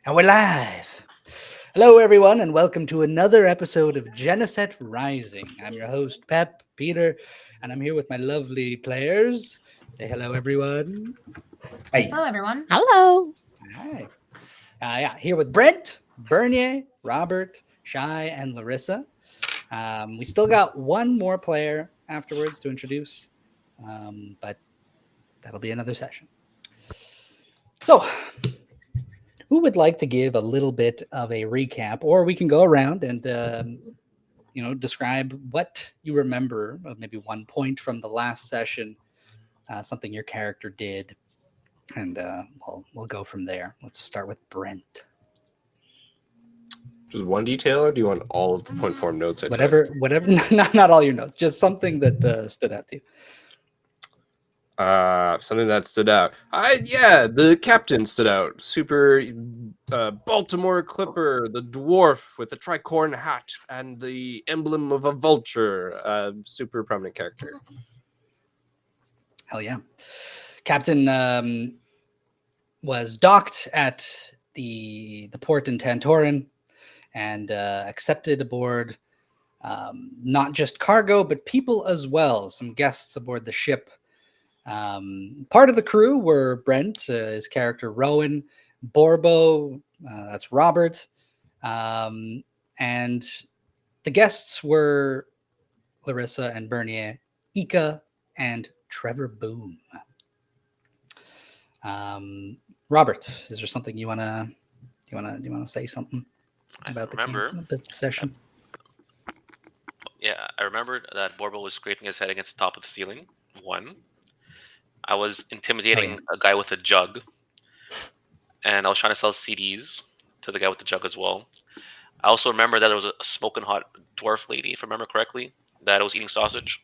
And we're live. Hello, everyone, and welcome to another episode of Geneset Rising. I'm your host, Pep, Peter, and I'm here with my lovely players. Say hello, everyone. Hey. Hello, everyone. Hello. Hi. Here with Brent, Bernier, Robert, Shai, and Larissa. We still got one more player afterwards to introduce, but that'll be another session. So, who would like to give a little bit of a recap, or we can go around and describe what you remember of maybe one point from the last session, something your character did, and we'll go from there. Let's start with Brent. Just one detail, or do you want all of the point form notes? Whatever. Not all your notes, just something that stood out to you. Something that stood out. The captain stood out. Super Baltimore Clipper, the dwarf with the tricorn hat and the emblem of a vulture. Super prominent character. Hell yeah. Captain was docked at the port in Tantor'In and accepted aboard not just cargo, but people as well. Some guests aboard the ship. Part of the crew were Brent, his character Rowan, Borbo, that's Robert, and the guests were Larissa and Bernier, Ika, and Trevor Boom. Robert, is there something you wanna say something about the session? Yeah, I remembered that Borbo was scraping his head against the top of the ceiling. One. I was intimidating a guy with a jug, and I was trying to sell CDs to the guy with the jug as well. I also remember that there was a smoking hot dwarf lady, if I remember correctly, that was eating sausage.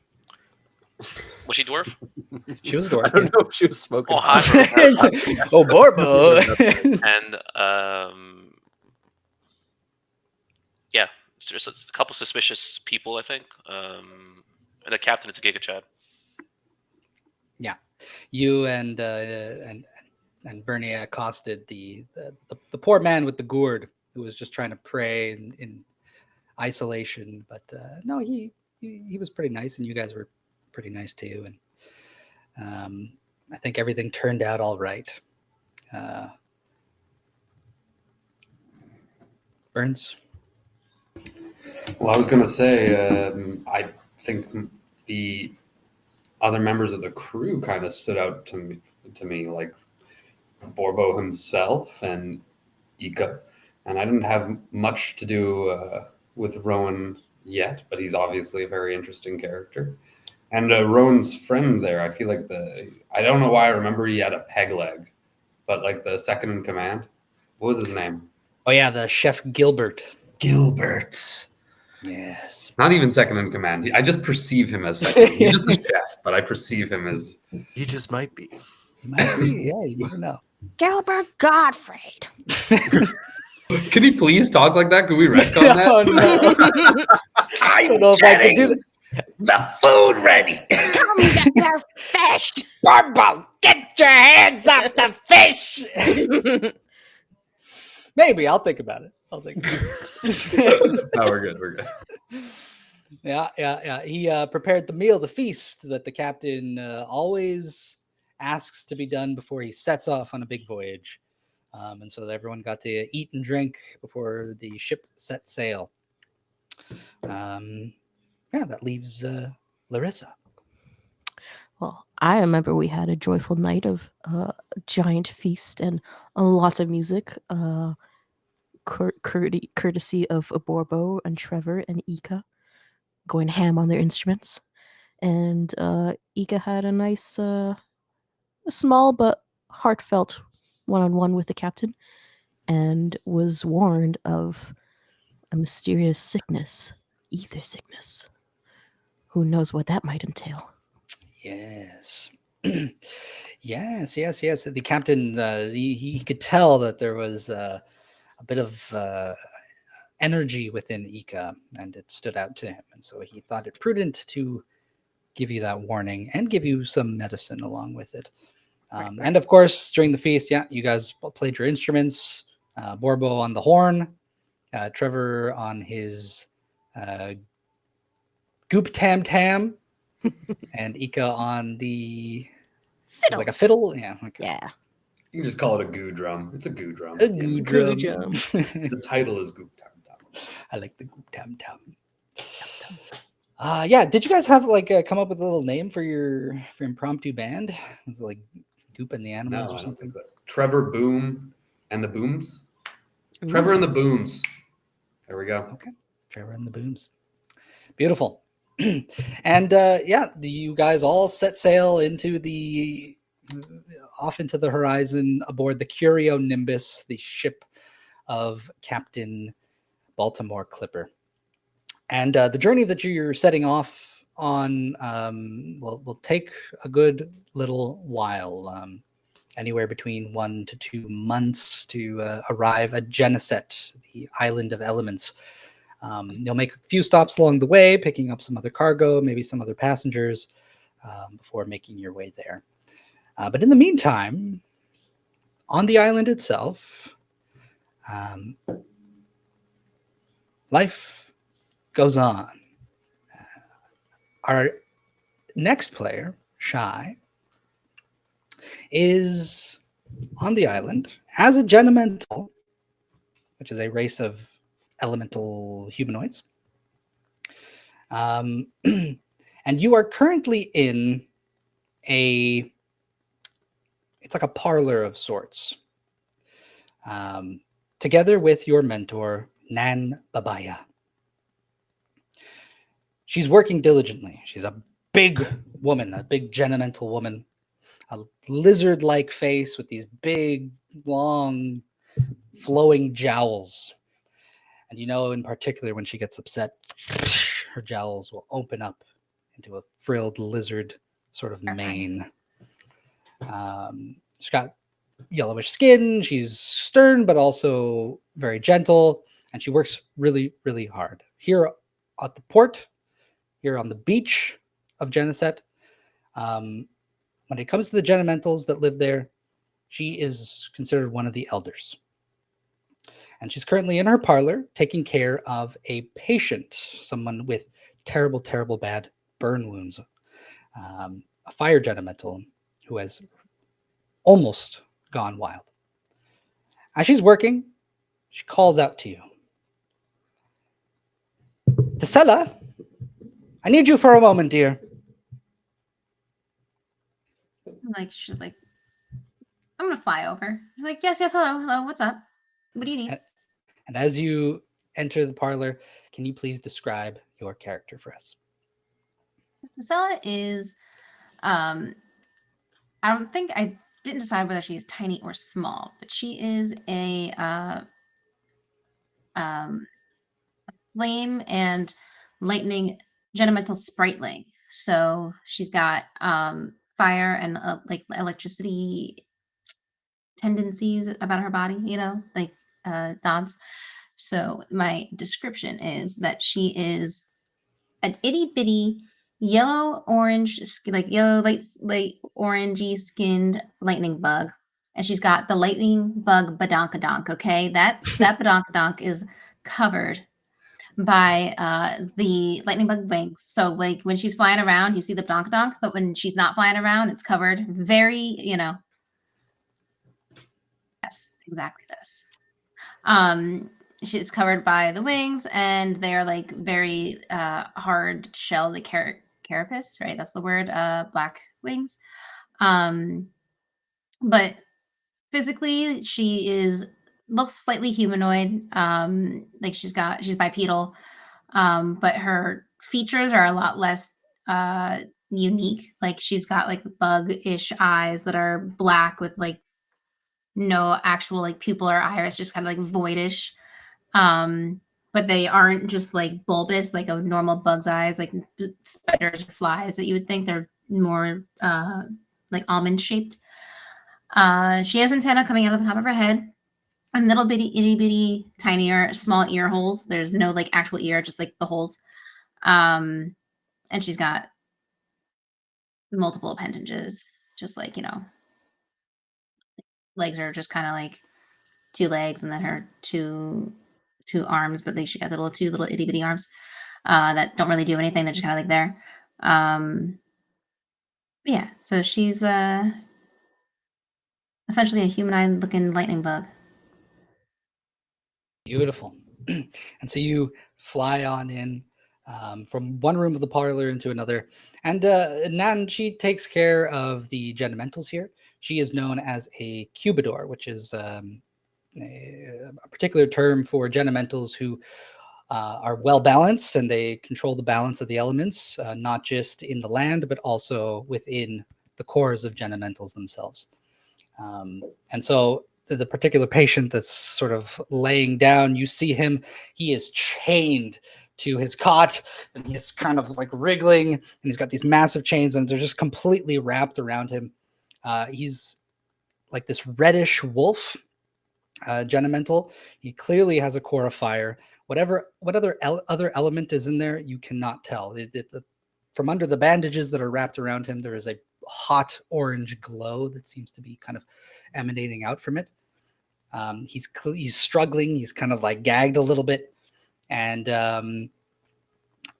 Was she dwarf? She was a dwarf. I don't know if she was smoking. Oh, Borbo. And just a couple suspicious people, I think. And the captain is a Giga Chad. Yeah, you and Bernie accosted the poor man with the gourd who was just trying to pray in isolation. But no, he was pretty nice, and you guys were pretty nice too. And I think everything turned out all right. Burns. Well, I was going to say, I think the other members of the crew kind of stood out to me, like Borbo himself and Ika. And I didn't have much to do with Rowan yet, but he's obviously a very interesting character. And Rowan's friend there, I feel like I don't know why I remember he had a peg leg, but like the second in command, what was his name? Oh yeah, the Chef Gilbert. Gilbert. Yes. Not even second in command. I just perceive him as second. He's just a chef, but I perceive him as... He just might be. He might be, yeah, you never know. Gilbert Gottfried. Can he please talk like that? Can we retcon that? Oh, no. I don't know if I can do that. The food ready. Come get your fish. Borbo, get your hands off the fish. Maybe I'll think about it. No, we're good. Yeah. He prepared the meal, the feast that the captain always asks to be done before he sets off on a big voyage. And so everyone got to eat and drink before the ship set sail. That leaves Larissa. Well, I remember we had a joyful night of giant feast and lots of music. Courtesy of Borbo and Trevor and Ika going ham on their instruments. And Ika had a nice, small but heartfelt one-on-one with the captain and was warned of a mysterious sickness, ether sickness. Who knows what that might entail? Yes. yes. The captain, he could tell that there was a bit of energy within Ika, and it stood out to him. And so he thought it prudent to give you that warning and give you some medicine along with it. Right. And of course, during the feast, you guys played your instruments. Borbo on the horn, Trevor on his goop tam tam, and Ika on the Fiddle. like a fiddle. Yeah, okay. Yeah. You can just call it a goo drum. It's a goo drum. A at the end goo of drum. drum. The title is Goop Tam Tam. I like the goop tam tam. Yeah, did you guys have like come up with a little name for your impromptu band? Was it like Goop and the Animals No, or I don't something? think so. Trevor Boom and the Booms. Trevor and the Booms. There we go. Okay, Trevor and the Booms. Beautiful. And yeah, you guys all set sail off into the horizon aboard the Curio Nimbus, the ship of Captain Baltimore Clipper. And the journey that you're setting off on will take a good little while, anywhere between 1 to 2 months to arrive at Geneset, the island of elements. You'll make a few stops along the way, picking up some other cargo, maybe some other passengers, before making your way there. But in the meantime, on the island itself, life goes on. Our next player, Shy, is on the island as a Genemental, which is a race of elemental humanoids. And you are currently in it's like a parlor of sorts, together with your mentor, Nan Babaya. She's working diligently. She's a big woman, a big Genemental woman, a lizard-like face with these big, long, flowing jowls. And you know, in particular, when she gets upset, her jowls will open up into a frilled lizard sort of mane. She's got yellowish skin. She's stern, but also very gentle. And she works really, really hard. Here at the port, here on the beach of Geneset, when it comes to the Genementals that live there, she is considered one of the elders. And she's currently in her parlor taking care of a patient, someone with terrible, terrible bad burn wounds, a fire Genemental who has almost gone wild. As she's working, she calls out to you. Tesella, I need you for a moment, dear. I'm gonna fly over. She's like, yes, hello, what's up? What do you need? And as you enter the parlor, can you please describe your character for us? Tesella is, I didn't decide whether she is tiny or small, but she is a flame and lightning Genemental spriteling. So she's got fire and like electricity tendencies about her body, like nods. So my description is that she is an itty bitty yellow orange, like yellow light orangey skinned lightning bug, and she's got the lightning bug badonkadonk. Okay, that badonkadonk is covered by the lightning bug wings. So like when she's flying around, you see the badonkadonk, but when she's not flying around, it's covered very, yes, exactly this. She's covered by the wings, and they're like very hard shell, the carapace, right? That's the word. Black wings. But physically, she looks slightly humanoid. Like she's bipedal, but her features are a lot less unique. Like she's got like bug-ish eyes that are black with like no actual like pupil or iris, just kind of like voidish. But they aren't just like bulbous like a normal bug's eyes, like spiders or flies that you would think. They're more like almond shaped. She has antenna coming out of the top of her head, and little bitty itty bitty tinier small ear holes. There's no like actual ear, just like the holes. And she's got multiple appendages, just like legs are just kind of like 2 legs and then her two arms, but she got two little itty bitty arms that don't really do anything. They're just kind of like there. Yeah, so she's essentially a humanoid looking lightning bug. Beautiful. And so you fly on in from one room of the parlor into another. And Nan, she takes care of the Genementals here. She is known as a cubidor, which is a particular term for Genementals who are well balanced, and they control the balance of the elements, not just in the land, but also within the cores of Genementals themselves. And so the particular patient that's sort of laying down, you see him, he is chained to his cot, and he's kind of like wriggling, and he's got these massive chains, and they're just completely wrapped around him. He's like this reddish wolf Genemental. He clearly has a core of fire. What other element is in there, you cannot tell. From under the bandages that are wrapped around him, there is a hot orange glow that seems to be kind of emanating out from it. He's struggling. He's kind of like gagged a little bit, and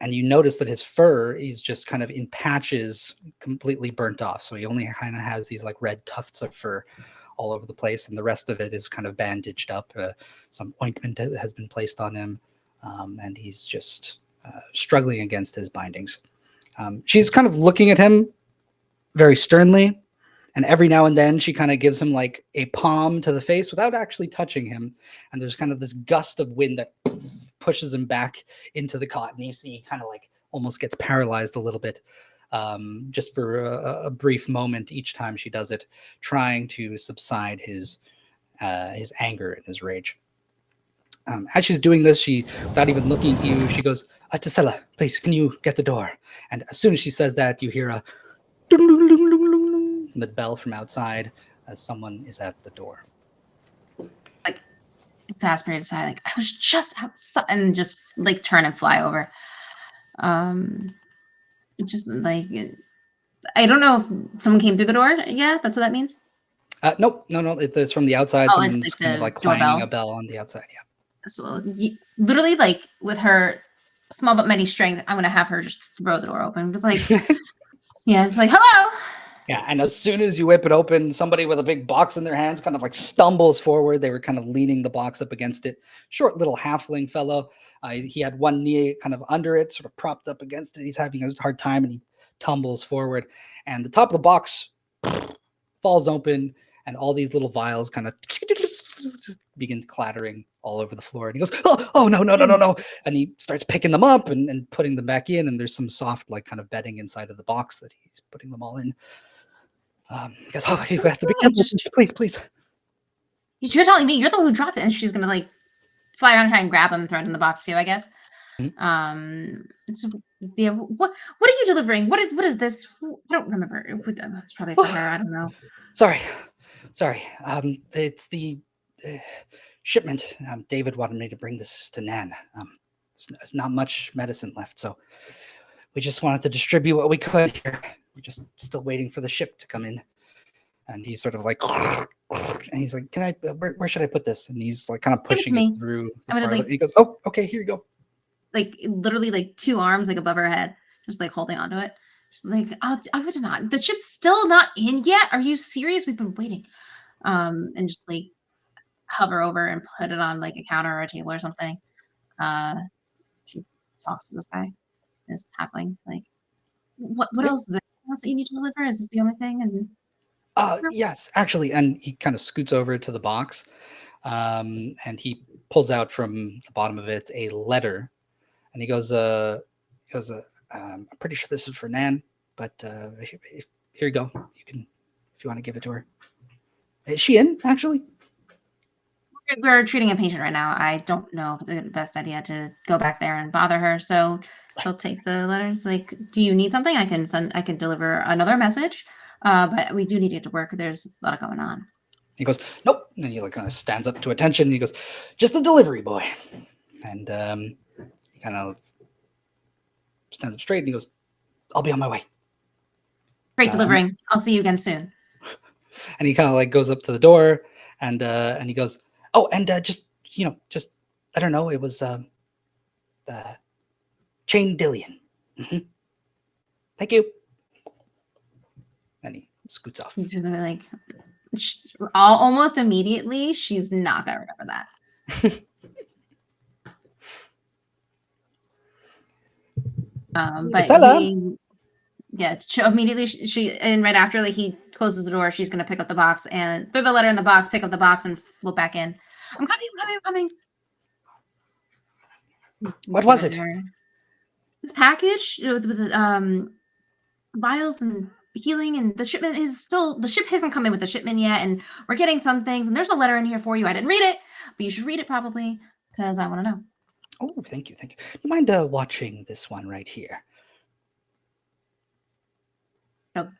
you notice that his fur is just kind of in patches, completely burnt off. So he only kind of has these like red tufts of fur all over the place, and the rest of it is kind of bandaged up. Some ointment has been placed on him, and he's just struggling against his bindings. She's kind of looking at him very sternly, and every now and then she kind of gives him like a palm to the face without actually touching him, and there's kind of this gust of wind that pushes him back into the cot, and you see he kind of like almost gets paralyzed a little bit, just for a brief moment each time she does it, trying to subside his anger and his rage. As she's doing this, she, without even looking at you, she goes, Tasela, please, can you get the door? And as soon as she says that, you hear a the bell from outside as someone is at the door. Like, exasperated side, like, I was just outside, and just like turn and fly over. Just like, I don't know if someone came through the door. Yeah, that's what that means. Nope, no, it's from the outside. Oh, someone's it's like kind of the like clanging doorbell. a bell on the outside. Yeah. So literally, like with her small but mighty strength, I'm gonna have her just throw the door open. Like, yeah, it's like, hello. Yeah, and as soon as you whip it open, somebody with a big box in their hands kind of like stumbles forward. They were kind of leaning the box up against it. Short little halfling fellow. He had one knee kind of under it, sort of propped up against it. He's having a hard time, and he tumbles forward. And the top of the box falls open, and all these little vials kind of begin clattering all over the floor. And he goes, oh, no. And he starts picking them up and putting them back in. And there's some soft, like, kind of bedding inside of the box that he's putting them all in. He goes, you have to be careful. Please. You're telling me you're the one who dropped it, and she's gonna like fly around and try and grab him and throw it in the box too, I guess. Mm-hmm. So, yeah, what are you delivering? What is this? I don't remember. It's probably for her. I don't know. Sorry. It's the shipment. David wanted me to bring this to Nan. There's not much medicine left, so we just wanted to distribute what we could here. We're just still waiting for the ship to come in. And he's sort of like, and he's like, where should I put this? And he's like kind of pushing it through the parlor. And he goes, oh, okay, here you go. Like literally like 2 arms like above her head, just like holding onto it. Just like, I'll give it to not. The ship's still not in yet. Are you serious? We've been waiting. And just like hover over and put it on like a counter or a table or something. She talks to this guy, this halfling, like, what else is there? Else that you need to deliver? Is this the only thing? And yes, actually. And he kind of scoots over to the box, and he pulls out from the bottom of it a letter, and he goes, I'm pretty sure this is for Nan, but here you go. You can, if you want to give it to her. Is she in, actually? we're treating a patient right now. I don't know if it's the best idea to go back there and bother her. So she'll take the letters. Like, do you need something? I can deliver another message. But we do need to get to work. There's a lot going on. He goes, nope. And he like kind of stands up to attention. And he goes, just the delivery boy. And he kind of stands up straight and he goes, I'll be on my way. Great delivering. I'll see you again soon. And he kind of like goes up to the door and he goes, Oh, and just I don't know. It was Chain Dillion. Thank you. And he scoots off. She's gonna, like, almost immediately, she's not gonna remember that. But Gisela? immediately she and right after, like, he closes the door, she's gonna pick up the box and throw the letter in the box, pick up the box, and float back in. I'm coming. What was it? This package with vials and healing, and the ship hasn't come in with the shipment yet, and we're getting some things, and there's a letter in here for you. I didn't read it, but you should read it probably because I want to know. Oh, thank you. Do you mind watching this one right here? She'll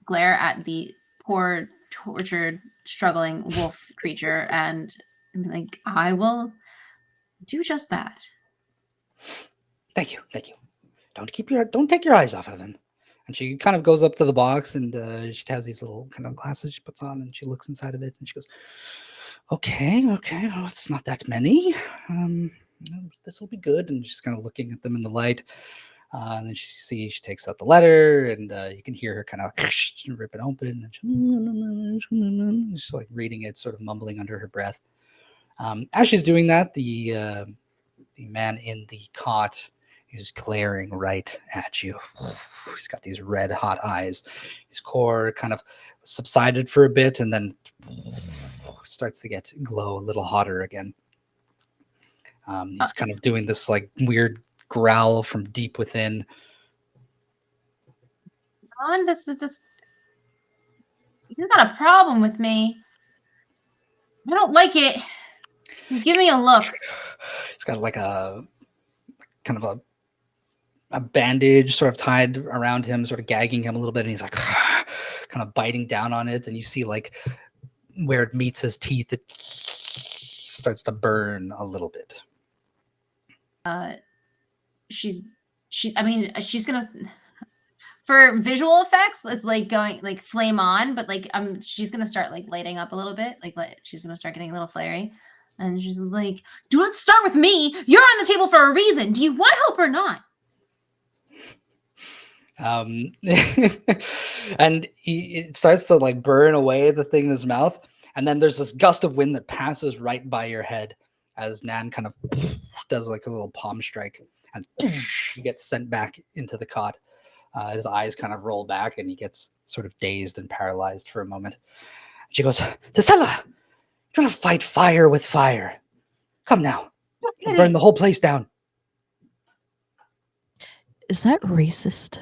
glare at the poor, tortured, struggling wolf creature and be like, I will do just that. Thank you. Don't take your eyes off of him. And she kind of goes up to the box, and she has these little kind of glasses she puts on, and she looks inside of it, and she goes, okay, well, it's not that many. This will be good. And she's kind of looking at them in the light. And then she takes out the letter, and you can hear her kind of rip it open. And she's like reading it, sort of mumbling under her breath. As she's doing that, the man in the cot is glaring right at you. He's got these red hot eyes. His core kind of subsided for a bit, and then starts to glow a little hotter again. He's kind of doing this like weird growl from deep within. John, this he's got a problem with me. I don't like it. He's giving me a look. He's got like a kind of a bandage sort of tied around him, sort of gagging him a little bit, and he's like kind of biting down on it, and you see like where it meets his teeth, it starts to burn a little bit. She's gonna, for visual effects, it's like going like flame on, but like she's gonna start like lighting up a little bit, like she's gonna start getting a little flary, and she's like, do not start with me, you're on the table for a reason, do you want help or not? And it starts to like burn away the thing in his mouth, and then there's this gust of wind that passes right by your head as Nan kind of does like a little palm strike, and he gets sent back into the cot. His eyes kind of roll back, and he gets sort of dazed and paralyzed for a moment. She goes, Gisela, you want to fight fire with fire? Come now, burn the whole place down. Is that racist?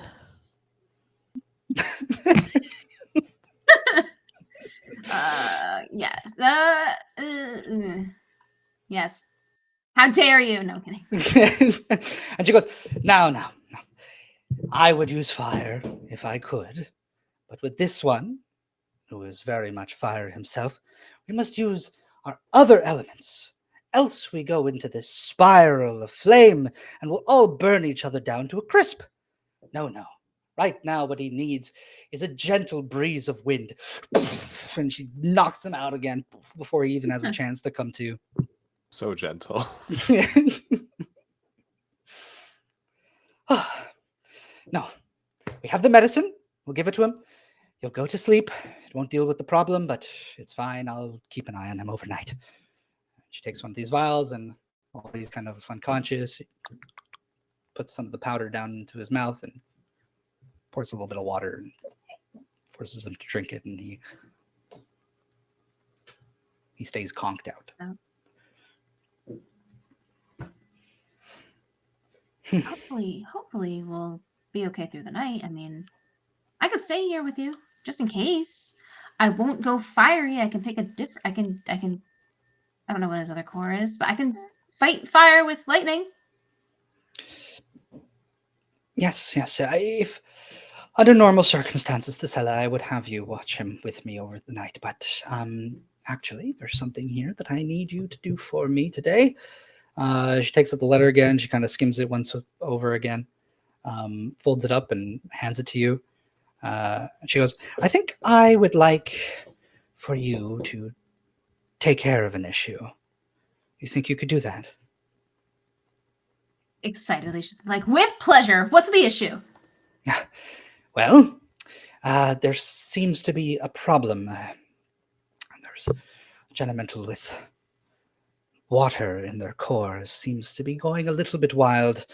Yes. Yes. How dare you? No, I'm kidding. And she goes, no. I would use fire if I could, but with this one, who is very much fire himself, we must use our other elements. Else we go into this spiral of flame, and we'll all burn each other down to a crisp. No. Right now, what he needs is a gentle breeze of wind. And she knocks him out again before he even has a chance to come to. So gentle. No, we have the medicine. We'll give it to him. He'll go to sleep. It won't deal with the problem, but it's fine. I'll keep an eye on him overnight. She takes one of these vials, and while he's kind of unconscious, puts some of the powder down into his mouth and pours a little bit of water and forces him to drink it, and he stays conked out. Hopefully we'll be okay through the night. I mean, I could stay here with you just in case. I won't go fiery. I can pick a different. I can. I don't know what his other core is, but I can fight fire with lightning. Yes. If under normal circumstances, Gisela, I would have you watch him with me over the night. But actually, there's something here that I need you to do for me today. She takes up the letter again. She kind of skims it once over again, folds it up and hands it to you. And she goes, I think I would like for you to take care of an issue. You think you could do that? Excitedly, she's like, with pleasure. What's the issue? Well, there seems to be a problem. There's a Genemental with water in their cores seems to be going a little bit wild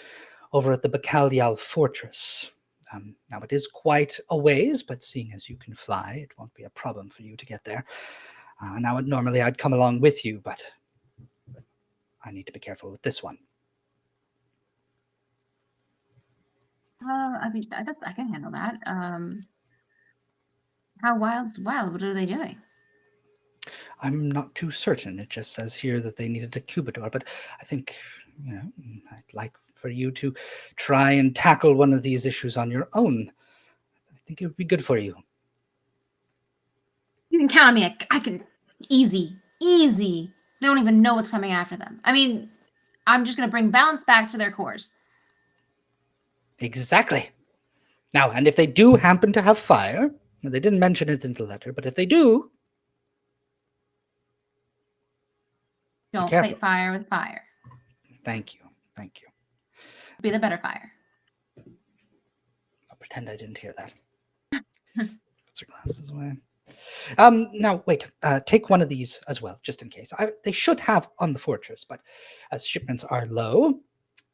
over at the Bacalial Fortress. Now, it is quite a ways, but seeing as you can fly, it won't be a problem for you to get there. Now, normally I'd come along with you, but I need to be careful with this one. I mean, I can handle that. How wild's wild? What are they doing? I'm not too certain. It just says here that they needed a Cubador, but I think, I'd like for you to try and tackle one of these issues on your own. I think it would be good for you. You can count on me. I can. Easy. They don't even know what's coming after them. I mean, I'm just going to bring balance back to their cores. Exactly. Now, and if they do happen to have fire, they didn't mention it in the letter, but if they do, Don't careful. fight fire with fire. Thank you. Be the better fire. I'll pretend I didn't hear that. Put your glasses away. Now, wait. Take one of these as well, just in case. They should have on the fortress, but as shipments are low,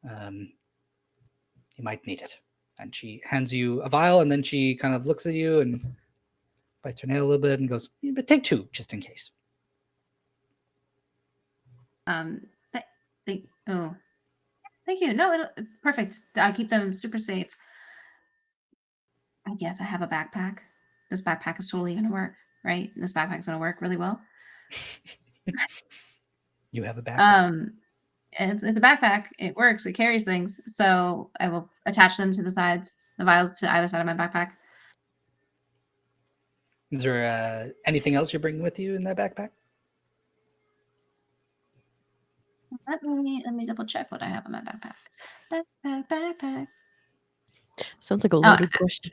you might need it. And she hands you a vial, and then she kind of looks at you and bites her nail a little bit and goes, but take two, just in case. Thank you. No, perfect. I'll keep them super safe. I guess I have a backpack. This backpack is totally going to work, right? This backpack's going to work really well. You have a backpack. It's a backpack. It works. It carries things. So I will attach them to the sides, the vials to either side of my backpack. Is there anything else you're bringing with you in that backpack? So let me double check what I have in my backpack. Backpack. Sounds like a loaded question.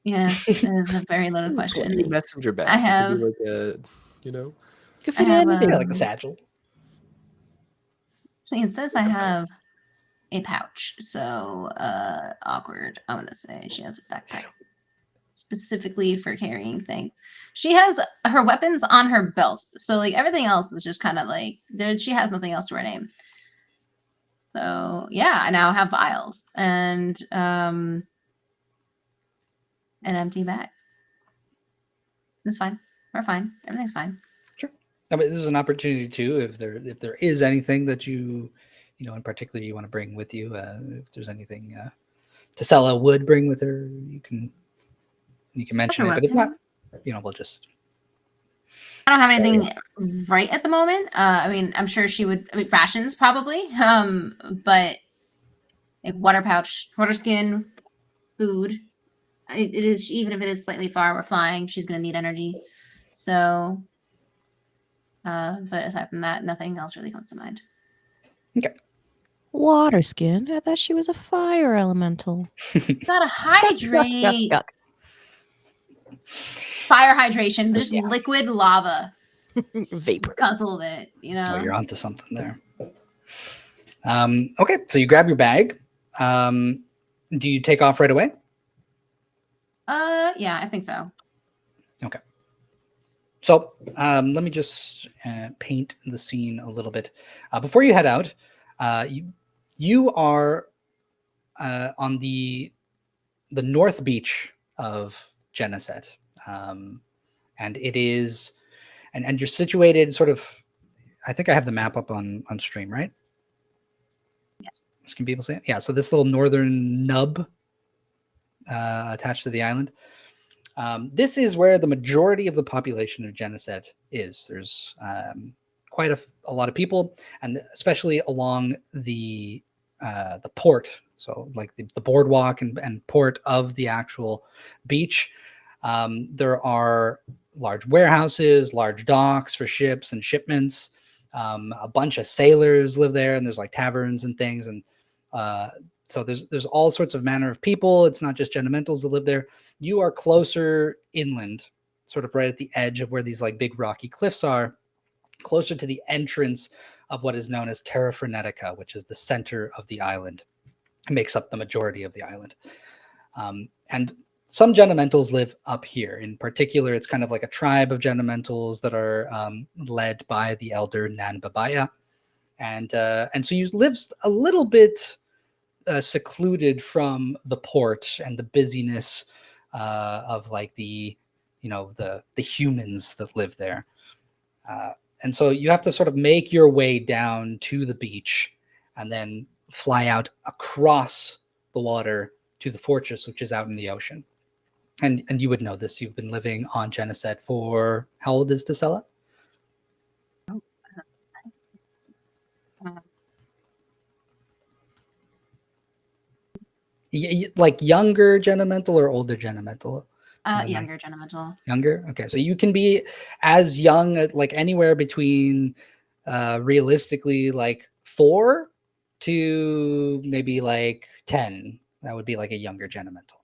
Yeah, it is a very loaded question. Any messenger bag. I have. It could be like You could fit I have, anything. Yeah, like a satchel. It says I have a pouch, so awkward. I'm gonna say she has a backpack specifically for carrying things. She has her weapons on her belt, so like everything else is just kind of like there. She has nothing else to her name. So yeah, I now have vials and an empty bag. It's fine. We're fine. Everything's fine. Sure. I mean, this is an opportunity too. If there is anything that you in particular you want to bring with you, if there's anything Tesella would bring with her, you can mention it. But if not, we'll just. I don't have anything right at the moment. I mean, I'm sure she would. I mean, rations probably. But like water pouch, water skin, food. It is, even if it is slightly far, we're flying. She's gonna need energy. So, but aside from that, nothing else really comes to mind. Okay. Water skin? I thought she was a fire elemental. Gotta hydrate. Yuck. Fire hydration. Just liquid lava. Vapor. Guzzle it, Oh, you're onto something there. Okay, so you grab your bag. Do you take off right away? Yeah, I think so. Okay. So let me just paint the scene a little bit. Before you head out, you are on the north beach of Geneset. And it is, and you're situated sort of, I think I have the map up on stream, right? Yes. Can people see it? Yeah, so this little northern nub attached to the island. This is where the majority of the population of Geneset is. There's quite a lot of people, and especially along the port. So like the boardwalk and port of the actual beach. There are large warehouses, large docks for ships and shipments. A bunch of sailors live there, and there's like taverns and things. And so there's all sorts of manner of people. It's not just Genementals that live there. You are closer inland, sort of right at the edge of where these like big rocky cliffs are. closer to the entrance of what is known as Terra Frenetica, which is the center of the island. It makes up the majority of the island. And some Genementals live up here. In particular, it's kind of like a tribe of Genementals that are led by the elder Nan Babaya. And so you live a little bit secluded from the port and the busyness of like the humans that live there. And so you have to sort of make your way down to the beach and then fly out across the water to the fortress, which is out in the ocean. And you would know this. You've been living on Geneset for, how old is Tisela? Like younger Genemental or older Genemental? Younger Genemental. Younger? Okay, so you can be as young, like anywhere between realistically like 4 to maybe like 10. That would be like a younger Genemental.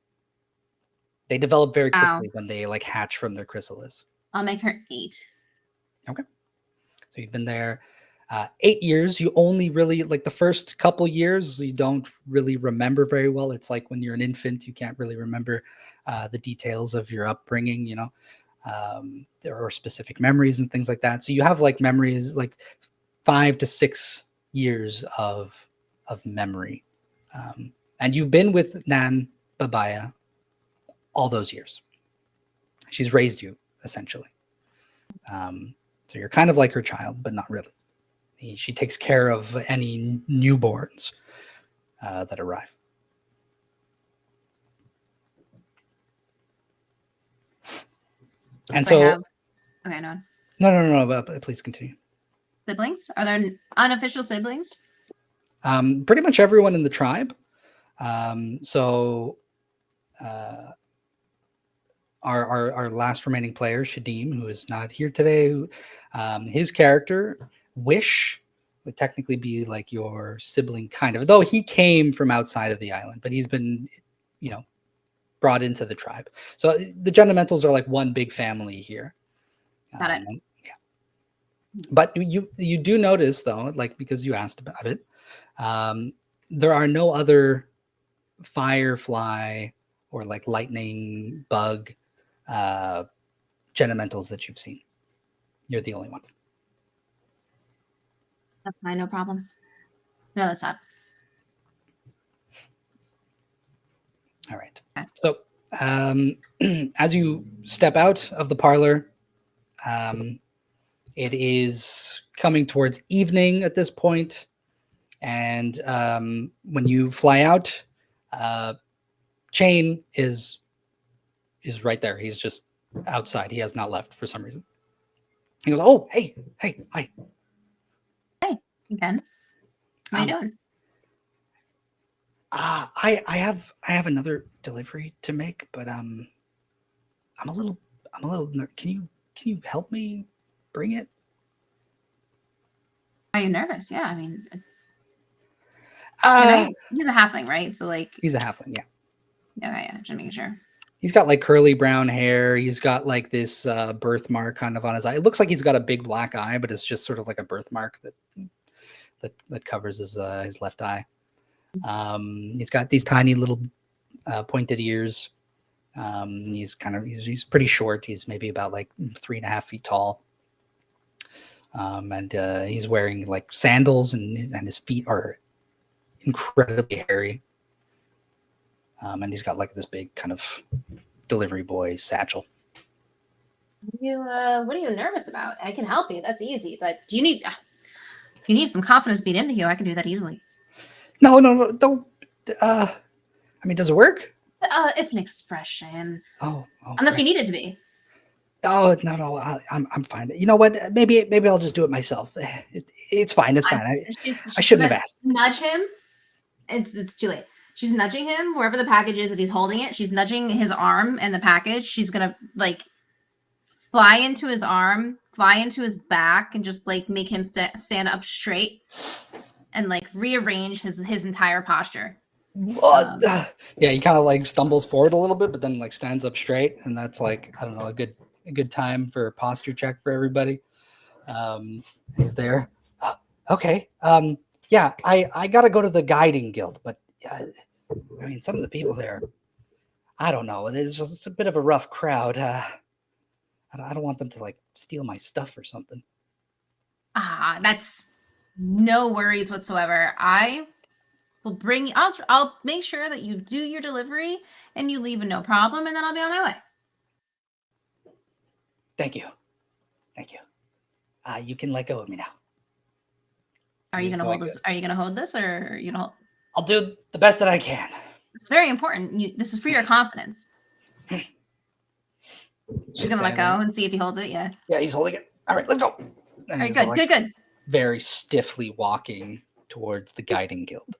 They develop very quickly when they like hatch from their chrysalis. I'll make her 8. Okay. So you've been there 8 years. You only really, like the first couple years, you don't really remember very well. It's like when you're an infant, you can't really remember the details of your upbringing, you know. There are specific memories and things like that. So you have like memories, like 5 to 6 years of memory. And you've been with Nan Babaya all those years. She's raised you, essentially. So you're kind of like her child, but not really. She takes care of any newborns that arrive. And so, okay, no. No, but please continue. Siblings? Are there unofficial siblings? Pretty much everyone in the tribe. Our last remaining player, Shadim, who is not here today, his character, Wish, would technically be like your sibling, kind of, though he came from outside of the island, but he's been, you know, brought into the tribe. So the Genementals are like one big family here. Got it. Yeah. But you do notice, though, like, because you asked about it, there are no other firefly or like lightning bug Genementals that you've seen. You're the only one. That's fine, no problem. No, that's not. All right. Okay. So as you step out of the parlor, it is coming towards evening at this point. And when you fly out, Chain is right there. He's just outside. He has not left for some reason. He goes, "Oh, hey, hi." Hey, again. How you doing? I have another delivery to make, but I'm a little can you help me bring it? Are you nervous? Yeah, I mean, he's a halfling, right? So like, he's a halfling, yeah. Okay, yeah, just making sure. He's got like curly brown hair. He's got like this birthmark kind of on his eye. It looks like he's got a big black eye, but it's just sort of like a birthmark that covers his left eye. He's got these tiny little pointed ears. He's pretty short. He's maybe about like 3.5 feet tall. And he's wearing like sandals, and his feet are incredibly hairy. And he's got like this big kind of delivery boy satchel. What are you nervous about? I can help you. That's easy. But do you need some confidence beat into you? I can do that easily. No, don't. I mean, does it work? It's an expression. Oh, unless right. you need it to be. Oh no, I'm fine. You know what? Maybe I'll just do it myself. It's fine. It's fine. I shouldn't have asked. Nudge him. It's too late. She's nudging him wherever the package is. If he's holding it, she's nudging his arm and the package. She's gonna like fly into his arm, fly into his back, and just like make him stand up straight and like rearrange his entire posture. Yeah, he kind of like stumbles forward a little bit, but then like stands up straight, and that's like, I don't know, a good time for a posture check for everybody. He's there. Okay. Yeah, I gotta go to the guiding guild, but I mean, some of the people there, I don't know. It's a bit of a rough crowd. I don't want them to like steal my stuff or something. That's no worries whatsoever. I will bring. I'll make sure that you do your delivery and you leave with no problem, and then I'll be on my way. Thank you. You can let go of me now. Are you gonna hold this? Are you gonna hold this, or you know? I'll do the best that I can. It's very important. This is for your confidence. She's gonna let go and see if he holds it. Yeah. Yeah, he's holding it. All right, let's go. And All right, good. Very stiffly walking towards the guiding guild.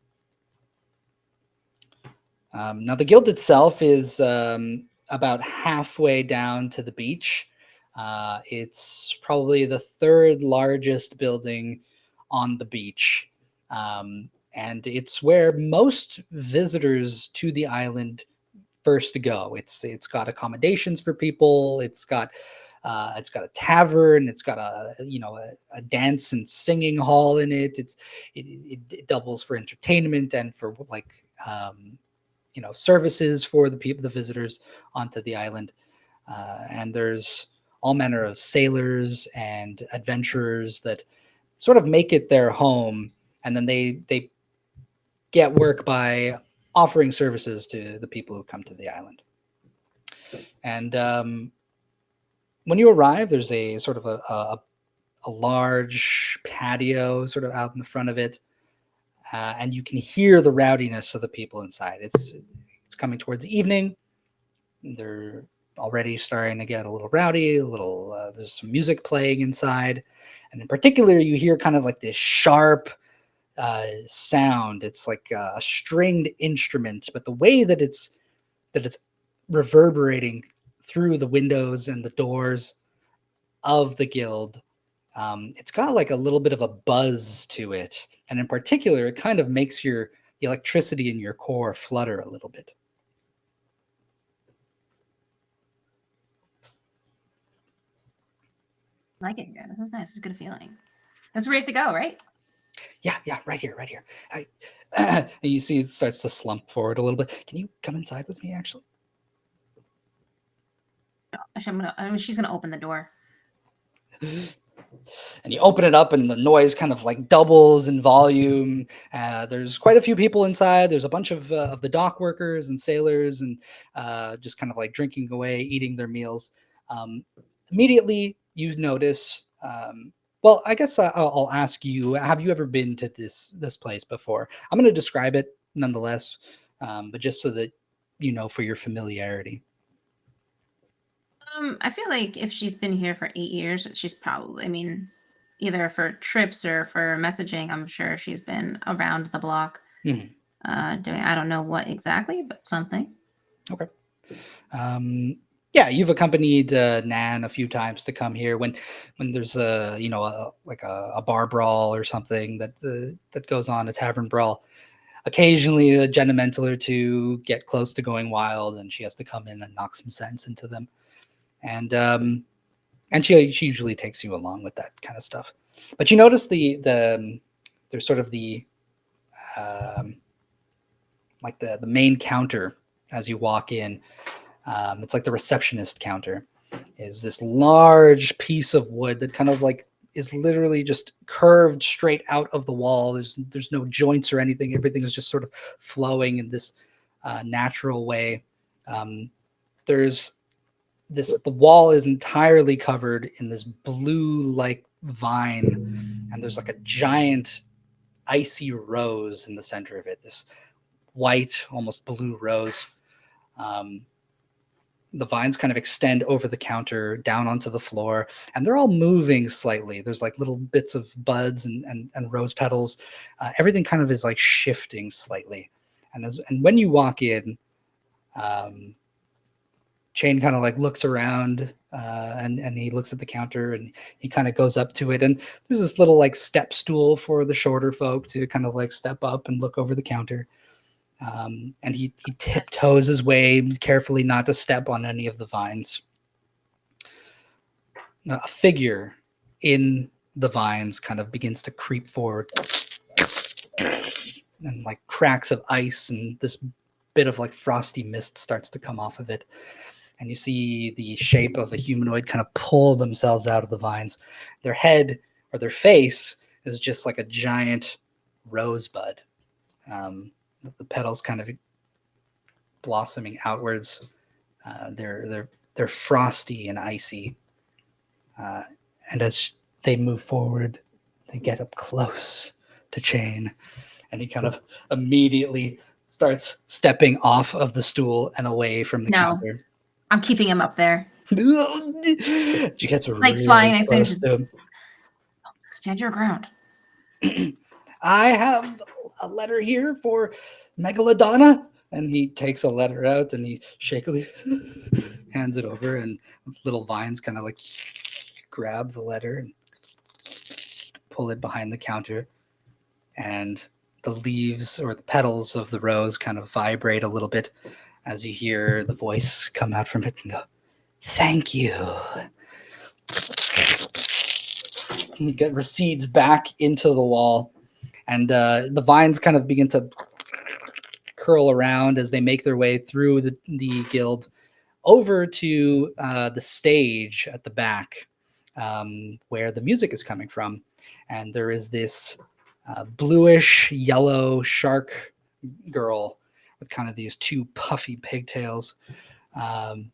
Now, the guild itself is about halfway down to the beach. It's probably the third largest building on the beach. And it's where most visitors to the island first go. It's got accommodations for people. It's got a tavern. It's got a dance and singing hall in it. It doubles for entertainment and for like services for the visitors onto the island. And there's all manner of sailors and adventurers that sort of make it their home, and then they get work by offering services to the people who come to the island. And when you arrive, there's a sort of a large patio sort of out in the front of it, and you can hear the rowdiness of the people inside. It's coming towards the evening. They're already starting to get a little rowdy. There's some music playing inside, and in particular, you hear kind of like this sharp sound. It's like a stringed instrument, but the way that it's reverberating through the windows and the doors of the guild, it's got like a little bit of a buzz to it, and in particular, it kind of makes the electricity in your core flutter a little bit. I like it here. This is nice. It's a good feeling. That's where we have to go, right? Yeah, right here. And you see it starts to slump forward a little bit. Can you come inside with me, actually? Actually, she's gonna open the door. And you open it up, and the noise kind of like doubles in volume. There's quite a few people inside. There's a bunch of the dock workers and sailors, and just kind of like drinking away, eating their meals. Immediately, you notice. Well, I guess I'll ask you: have you ever been to this place before? I'm going to describe it nonetheless, but just so that you know, for your familiarity. I feel like if she's been here for 8 years, she's probably, either for trips or for messaging, I'm sure she's been around the block doing, I don't know what exactly, but something. Okay. Yeah, you've accompanied Nan a few times to come here when there's a bar brawl or something that goes on, a tavern brawl. Occasionally, a Genemental or two get close to going wild, and she has to come in and knock some sense into them. And she usually takes you along with that kind of stuff. But you notice there's sort of the main counter as you walk in. It's like the receptionist counter is this large piece of wood that kind of like is literally just curved straight out of the wall. There's no joints or anything. Everything is just sort of flowing in this natural way. The wall is entirely covered in this blue-like vine, and there's like a giant icy rose in the center of it. This white, almost blue rose. The vines kind of extend over the counter down onto the floor, and they're all moving slightly. There's like little bits of buds and rose petals. Everything kind of is like shifting slightly. And when you walk in, Shane kind of like looks around and he looks at the counter, and he kind of goes up to it. And there's this little like step stool for the shorter folk to kind of like step up and look over the counter. And he tiptoes his way carefully not to step on any of the vines. A figure in the vines kind of begins to creep forward, and like cracks of ice and this bit of like frosty mist starts to come off of it. And you see the shape of a humanoid kind of pull themselves out of the vines. Their head or their face is just like a giant rosebud. The petals kind of blossoming outwards. They're frosty and icy. And as they move forward, they get up close to Chain. And he kind of immediately starts stepping off of the stool and away from the counter. I'm keeping him up there. She gets Like really flying next to him, close just- to him. Stand your ground. I have a letter here for Megalodonna. And he takes a letter out and he shakily hands it over, and little vines kind of like grab the letter and pull it behind the counter. And the leaves or the petals of the rose kind of vibrate a little bit as you hear the voice come out from it and go, "Thank you." It recedes back into the wall, and the vines kind of begin to curl around as they make their way through the guild over to the stage at the back, where the music is coming from. And there is this bluish yellow shark girl with kind of these two puffy pigtails. And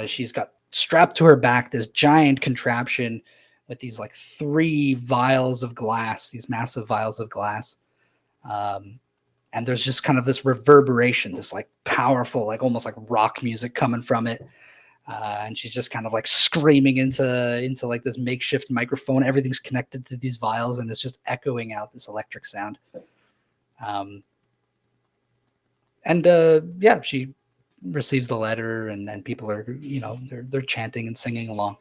she's got strapped to her back this giant contraption with these like 3 vials of glass, these massive vials of glass. And there's just kind of this reverberation, this like powerful, like almost like rock music coming from it. And she's just kind of like screaming into like this makeshift microphone. Everything's connected to these vials and it's just echoing out this electric sound. Yeah, she receives the letter, and people are, they're chanting and singing along.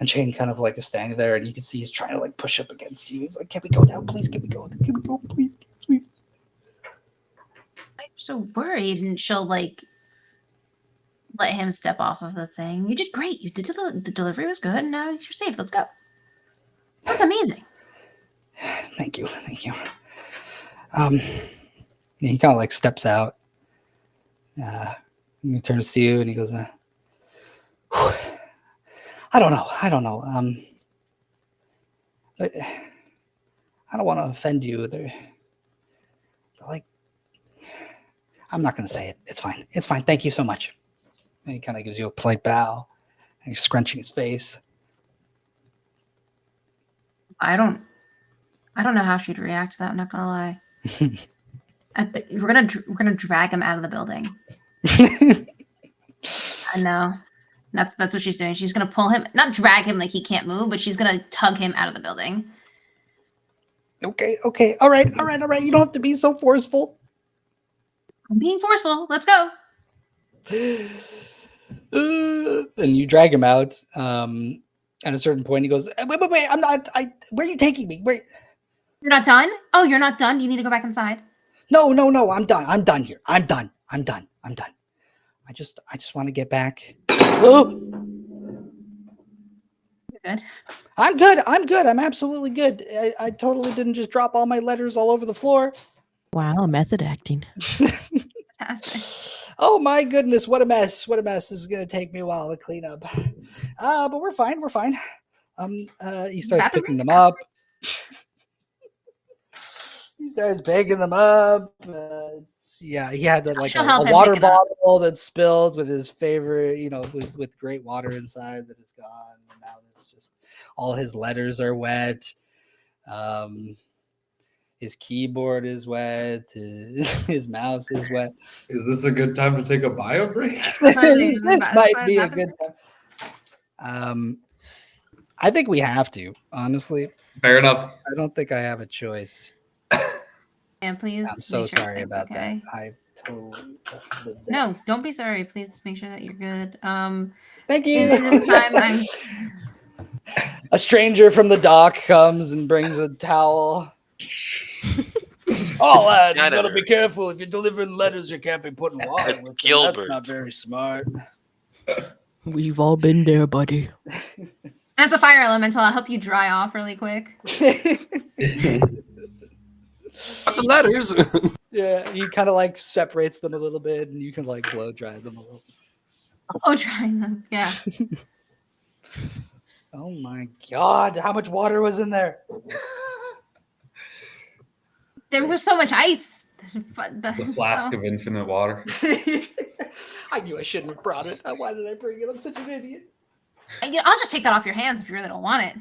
And Shane kind of like is standing there, and you can see he's trying to like push up against you. He's like, "Can we go now? Please, can we go? Can we go? Please, please." I'm so worried, and she'll like let him step off of the thing. You did great. You did the delivery was good, and now you're safe. Let's go. This is amazing. Thank you. He kind of like steps out. He turns to you and he goes, I don't know. I don't want to offend you. They're like, I'm not going to say it. It's fine. Thank you so much. And he kind of gives you a polite bow, and he's scrunching his face. I don't know how she'd react to that. I'm not gonna lie. We're gonna drag him out of the building. I know. That's what she's doing. She's gonna pull him, not drag him like he can't move, but she's gonna tug him out of the building. Okay. All right. You don't have to be so forceful. I'm being forceful. Let's go. And you drag him out. At a certain point, he goes, "Wait! I'm not. Where are you taking me? Wait. You're not done? Oh, you're not done? You need to go back inside. No. I'm done. I'm done here. I'm done. I just want to get back." Oh. You're good. I'm good. I'm absolutely good. I totally didn't just drop all my letters all over the floor. Wow, method acting. Fantastic. Oh my goodness, what a mess. This is gonna take me a while to clean up. But we're fine. He starts picking them up. He starts picking them up. He had that like a water bottle that spilled with his favorite, with great water inside that is gone. And now there's just all his letters are wet. His keyboard is wet. His mouse is wet. Is this a good time to take a bio break? This might be a good time. I think we have to, honestly. Fair enough. I don't think I have a choice. Yeah, please. I'm so sorry about that. I totally lived that. No, don't be sorry. Please make sure that you're good. Thank you. In this time, A stranger from the dock comes and brings a towel. Oh, lad, you gotta be careful. If you're delivering letters, you can't be putting water with them. That's not very smart. We've all been there, buddy. As a fire elemental, I'll help you dry off really quick. The letters. Yeah, he kind of like separates them a little bit, and you can like blow dry them a little. Oh, drying them. Yeah. Oh my god, how much water was in there? There was so much ice. The flask of infinite water. I knew I shouldn't have brought it. Why did I bring it? I'm such an idiot. I'll just take that off your hands if you really don't want it.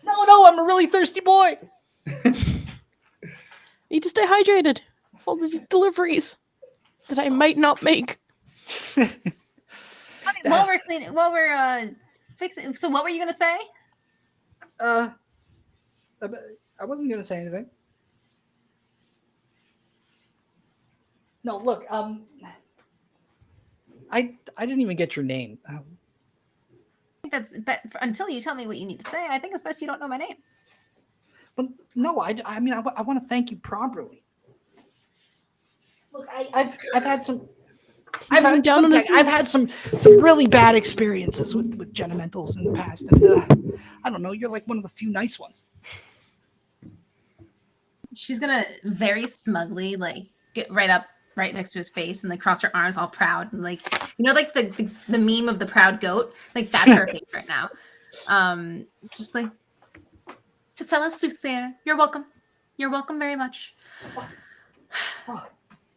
No, I'm a really thirsty boy. Need to stay hydrated for all these deliveries that I might not make. While we're cleaning, fixing. So, what were you gonna say? I wasn't gonna say anything. No, look, I didn't even get your name. Until you tell me what you need to say, I think it's best you don't know my name. Well, no, I mean, I want to thank you properly. Look, I've had some. I've had some really bad experiences with Genementals in the past, and I don't know. You're like one of the few nice ones. She's gonna very smugly like get right next to his face and like cross her arms, all proud and like like the meme of the proud goat. Like that's her face right now. Just like Tisella Soothsayer, you're welcome. You're welcome very much. Oh,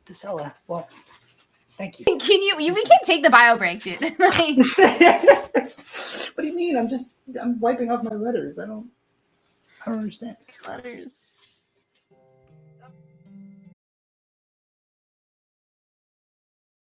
Tisella, well. Thank you. We can take the bio break, dude. Like, what do you mean? I'm wiping off my letters. I don't understand. Letters.